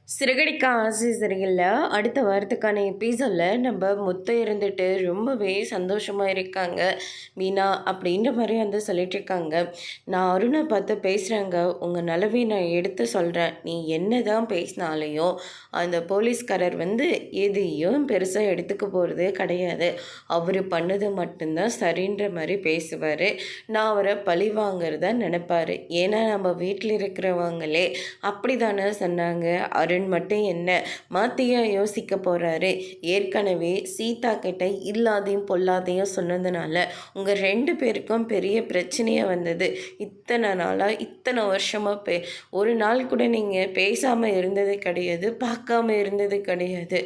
சிறகடிக்க ஆசை சரியில்ல. அடுத்த வாரத்துக்கான எபிசோட்ல நம்ம முத்து இருந்துட்டு ரொம்பவே சந்தோஷமா இருக்காங்க. மீனா அப்படின்ற மாரி வந்து சொல்லிட்டுருக்காங்க. நான் அருணை பார்த்து பேசுகிறேங்க. உங்கள் நிலமைய நான் எடுத்து சொல்கிறேன். நீ என்ன தான் பேசினாலையும் அந்த போலீஸ்காரர் வந்து எதையும் பெருசாக எடுத்துக்க போகிறதே கிடையாது. அவர் பண்ணது மட்டும்தான் சரின்ற மாதிரி பேசுவார். நான் அவரை பழி வாங்கிறத நினைப்பார். ஏன்னா நம்ம வீட்டில் இருக்கிறவங்களே அப்படி தானே சொன்னாங்க. அருண் மட்டும் என்ன மாத்தியா யோசிக்க போறாரு. ஏற்கனவே சீதா கிட்ட இல்லாதையும் பொல்லாதையும் சொன்னதுனால உங்க ரெண்டு பேருக்கும் பெரிய பிரச்சனையா வந்தது. இத்தனை நாளா இத்தனை வருஷமா ஒரு நாள் கூட நீங்க பேசாம இருந்தது கிடையாது, பார்க்காம இருந்தது கிடையாது.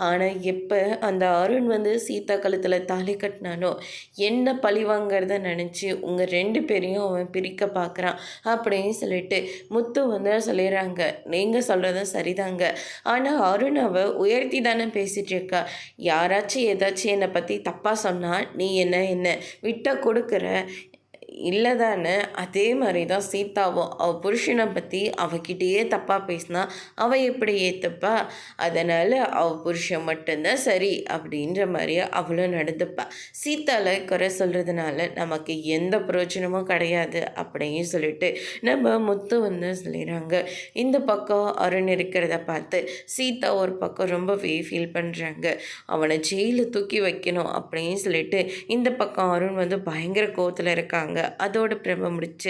ஆனா எப்ப அந்த அருண் வந்து சீதா கழுத்துல தாலி கட்டினானோ என்ன பழி வாங்கிறத நினைச்சு உங்க ரெண்டு பேரையும் அவன் பிரிக்க பார்க்குறான் அப்படின்னு சொல்லிட்டு முத்து வந்து சொல்லிடுறாங்க. நீங்க சொல்றதும் சரிதாங்க. ஆனால் அருணாவை உயர்த்தி தானே பேசிகிட்டு இருக்கா. யாராச்சும் ஏதாச்சும் என்னை பற்றி தப்பாக சொன்னால் நீ என்ன விட்ட கொடுக்குற இல்லை தானே. அதே மாதிரி தான் சீதாவும் அவள் புருஷனை பற்றி அவகிட்டயே தப்பாக பேசினா அவள் எப்படி ஏற்றுப்பா. அதனால் அவள் புருஷன் மட்டும்தான் சரி அப்படின்ற மாதிரியே அவளும் நடந்துப்பா. சீதாவில் குறை சொல்கிறதுனால நமக்கு எந்த பிரயோஜனமும் கிடையாது அப்படின்னு சொல்லிட்டு நம்ம முத்து வந்து சொல்லிடுறாங்க. இந்த பக்கம் அருண் இருக்கிறத பார்த்து சீதா ஒரு பக்கம் ரொம்பவே ஃபீல் பண்ணுறாங்க. அவனை ஜெயிலில் தூக்கி வைக்கணும் அப்படின்னு சொல்லிட்டு இந்த பக்கம் அருண் வந்து பயங்கர கோவத்தில் இருக்காங்க. அதோட பிரம முடிச்சு